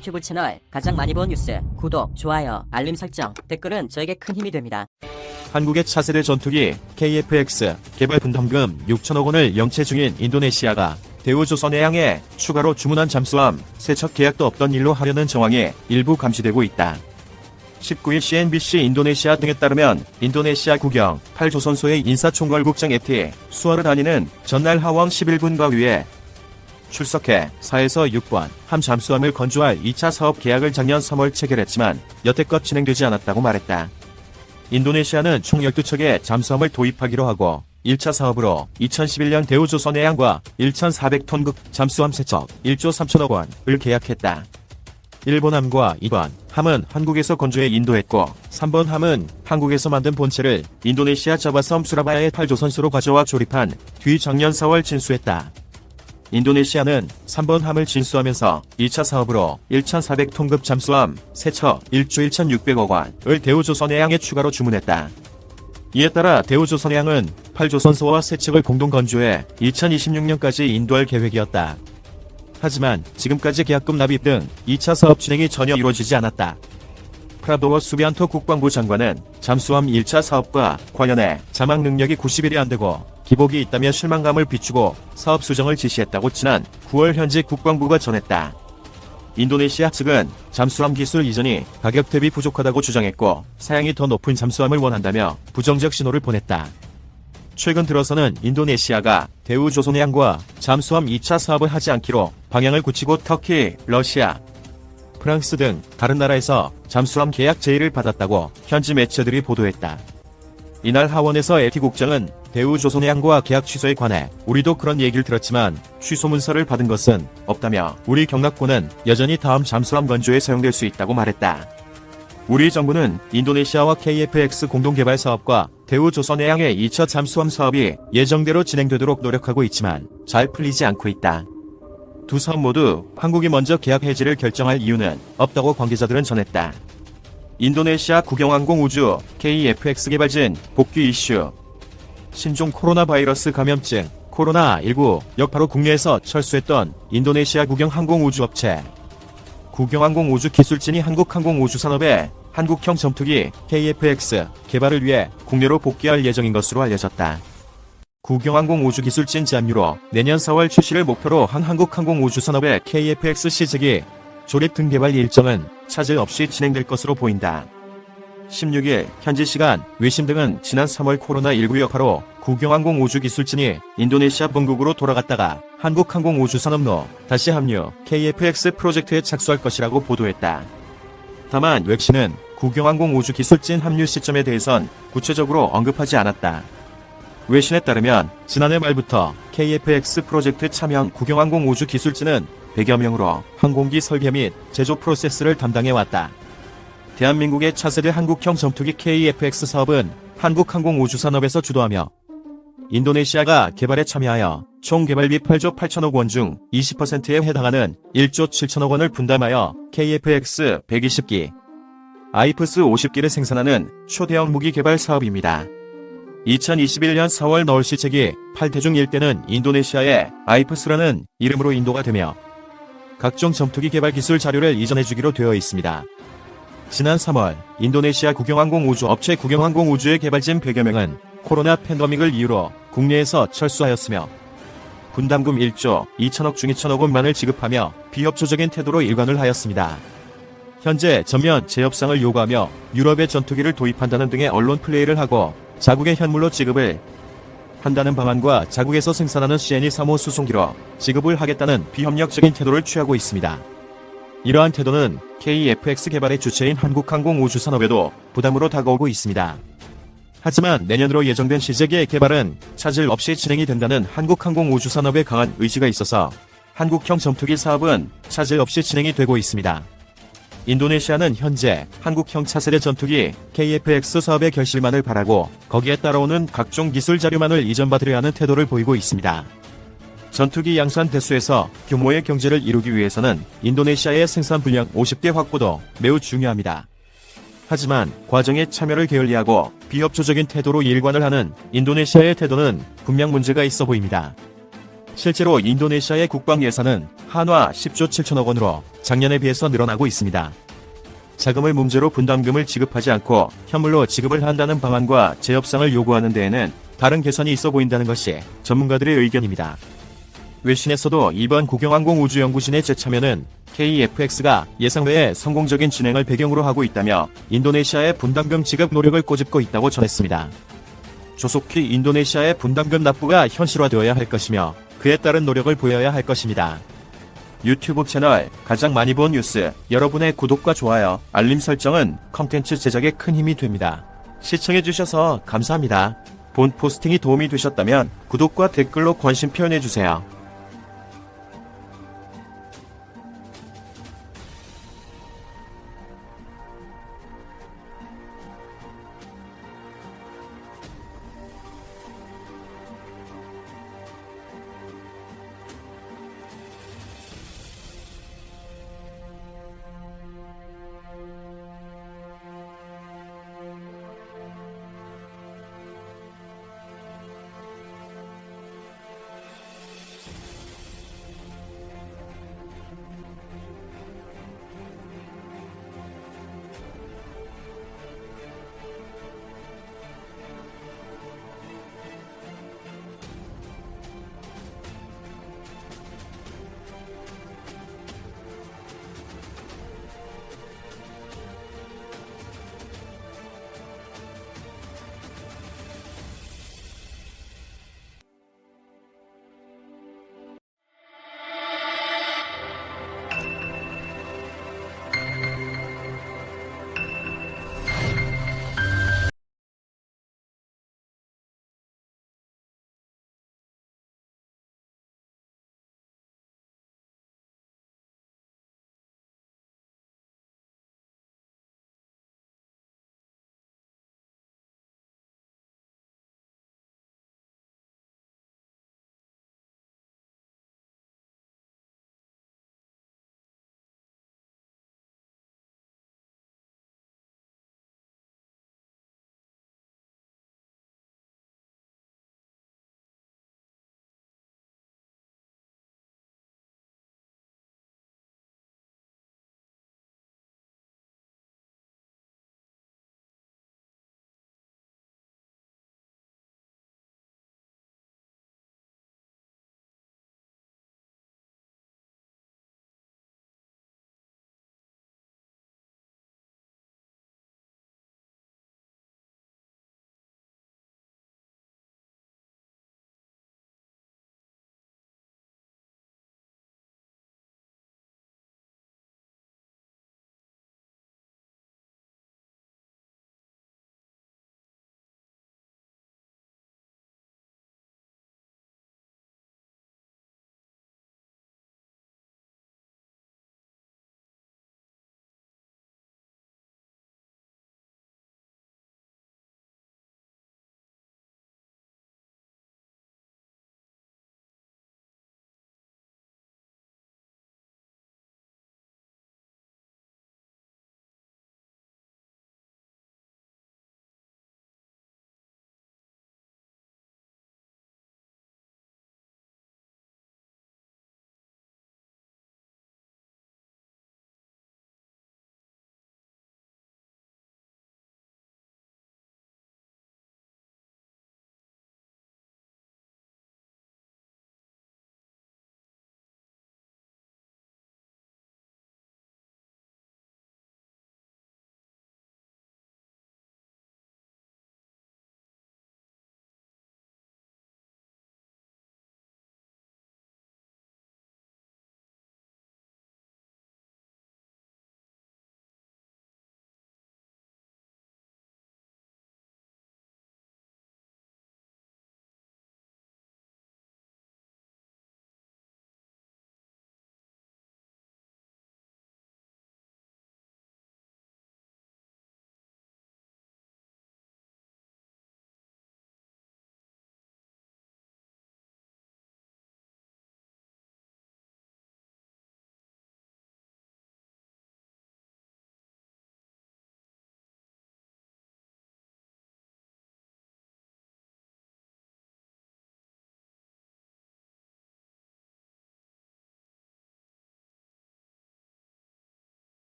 유튜브 채널 가장 많이 본 뉴스, 구독, 좋아요, 알림 설정, 댓글은 저에게 큰 힘이 됩니다. 한국의 차세대 전투기 KF-X 개발 분담금 6천억 원을 영체 중인 인도네시아가 대우조선해양에 추가로 주문한 잠수함 세척 계약도 없던 일로 하려는 정황이 일부 감지되고 있다. 19일 CNBC 인도네시아 등에 따르면 인도네시아 국영 8조선소의 인사총괄국장 FT 수어르다니는 전날 하원 11군과 위에 출석해 4에서 6번 함 잠수함을 건조할 2차 사업 계약을 작년 3월 체결했지만 여태껏 진행되지 않았다고 말했다. 인도네시아는 총 12척의 잠수함을 도입하기로 하고 1차 사업으로 2011년 대우조선해양과 1,400톤급 잠수함 세척 1조 3천억 원을 계약했다. 1번 함과 2번 함은 한국에서 건조해 인도했고 3번 함은 한국에서 만든 본체를 인도네시아 자바섬 수라바야의 8조선소로 가져와 조립한 뒤 작년 4월 진수했다. 인도네시아는 3번 함을 진수하면서 2차 사업으로 1,400톤급 잠수함 세척 1조 1,600억 원을 대우조선해양에 추가로 주문했다. 이에 따라 대우조선해양은 8조선소와 세척을 공동 건조해 2026년까지 인도할 계획이었다. 하지만 지금까지 계약금 납입 등 2차 사업 진행이 전혀 이루어지지 않았다. 프라보워 수비안토 국방부 장관은 잠수함 1차 사업과 관련해 자막 능력이 90일이 안되고 기복이 있다며 실망감을 비추고 사업 수정을 지시했다고 지난 9월 현지 국방부가 전했다. 인도네시아 측은 잠수함 기술 이전이 가격 대비 부족하다고 주장했고 사양이 더 높은 잠수함을 원한다며 부정적 신호를 보냈다. 최근 들어서는 인도네시아가 대우조선해양과 잠수함 2차 사업을 하지 않기로 방향을 굳히고 터키, 러시아, 프랑스 등 다른 나라에서 잠수함 계약 제의를 받았다고 현지 매체들이 보도했다. 이날 하원에서 LT 국장은 대우조선해양과 계약 취소에 관해 우리도 그런 얘기를 들었지만 취소 문서를 받은 것은 없다며 우리 경락고는 여전히 다음 잠수함 건조에 사용될 수 있다고 말했다. 우리 정부는 인도네시아와 KF-X 공동개발 사업과 대우조선해양의 2차 잠수함 사업이 예정대로 진행되도록 노력하고 있지만 잘 풀리지 않고 있다. 두 사업 모두 한국이 먼저 계약 해지를 결정할 이유는 없다고 관계자들은 전했다. 인도네시아 국영항공우주 KF-X 개발진 복귀 이슈. 신종 코로나 바이러스 감염증 코로나19 여파로 국내에서 철수했던 인도네시아 국영항공우주업체 국영항공우주기술진이 한국항공우주산업에 한국형 전투기 KF-X 개발을 위해 국내로 복귀할 예정인 것으로 알려졌다. 국영항공우주기술진 제안유로 내년 4월 출시를 목표로 한 한국항공우주산업의 KF-X 시제기 조립 등 개발 일정은 차질 없이 진행될 것으로 보인다. 16일 현지 시간 외신 등은 지난 3월 코로나19 여파로 국영항공우주기술진이 인도네시아 본국으로 돌아갔다가 한국항공우주산업로 다시 합류 KF-X 프로젝트에 착수할 것이라고 보도했다. 다만 외신은 국영항공우주기술진 합류 시점에 대해선 구체적으로 언급하지 않았다. 외신에 따르면 지난해 말부터 KF-X 프로젝트 참여한 국영항공우주기술진은 100여 명으로 항공기 설계 및 제조 프로세스를 담당해왔다. 대한민국의 차세대 한국형 전투기 KF-X 사업은 한국항공우주산업에서 주도하며 인도네시아가 개발에 참여하여 총 개발비 8조 8천억 원 중 20%에 해당하는 1조 7천억 원을 분담하여 KF-X 120기, 아이프스 50기를 생산하는 초대형 무기 개발 사업입니다. 2021년 4월 너울 시체기 8대 중 1대는 인도네시아의 아이프스라는 이름으로 인도가 되며 각종 전투기 개발 기술 자료를 이전해주기로 되어 있습니다. 지난 3월 인도네시아 국영항공우주 업체 국영항공우주의 개발진 100여 명은 코로나 팬데믹을 이유로 국내에서 철수하였으며 분담금 1조 2천억 중 2천억 원만을 지급하며 비협조적인 태도로 일관을 하였습니다. 현재 전면 재협상을 요구하며 유럽의 전투기를 도입한다는 등의 언론 플레이를 하고 자국의 현물로 지급을 한다는 방안과 자국에서 생산하는 CN-3호 수송기로 지급을 하겠다는 비협력적인 태도를 취하고 있습니다. 이러한 태도는 KF-X 개발의 주체인 한국항공우주산업에도 부담으로 다가오고 있습니다. 하지만 내년으로 예정된 시제기의 개발은 차질 없이 진행이 된다는 한국항공우주산업의 강한 의지가 있어서 한국형 전투기 사업은 차질 없이 진행이 되고 있습니다. 인도네시아는 현재 한국형 차세대 전투기 KF-X 사업의 결실만을 바라고 거기에 따라오는 각종 기술 자료만을 이전받으려 하는 태도를 보이고 있습니다. 전투기 양산 대수에서 규모의 경제를 이루기 위해서는 인도네시아의 생산 분량 50대 확보도 매우 중요합니다. 하지만 과정에 참여를 게을리하고 비협조적인 태도로 일관을 하는 인도네시아의 태도는 분명 문제가 있어 보입니다. 실제로 인도네시아의 국방 예산은 한화 10조 7천억 원으로 작년에 비해서 늘어나고 있습니다. 자금을 문제로 분담금을 지급하지 않고 현물로 지급을 한다는 방안과 재협상을 요구하는 데에는 다른 개선이 있어 보인다는 것이 전문가들의 의견입니다. 외신에서도 이번 국영항공우주연구진의 재참여는 KFX가 예상외의 성공적인 진행을 배경으로 하고 있다며 인도네시아의 분담금 지급 노력을 꼬집고 있다고 전했습니다. 조속히 인도네시아의 분담금 납부가 현실화되어야 할 것이며 그에 따른 노력을 보여야 할 것입니다. 유튜브 채널 가장 많이 본 뉴스, 여러분의 구독과 좋아요, 알림 설정은 컨텐츠 제작에 큰 힘이 됩니다. 시청해주셔서 감사합니다. 본 포스팅이 도움이 되셨다면 구독과 댓글로 관심 표현해주세요.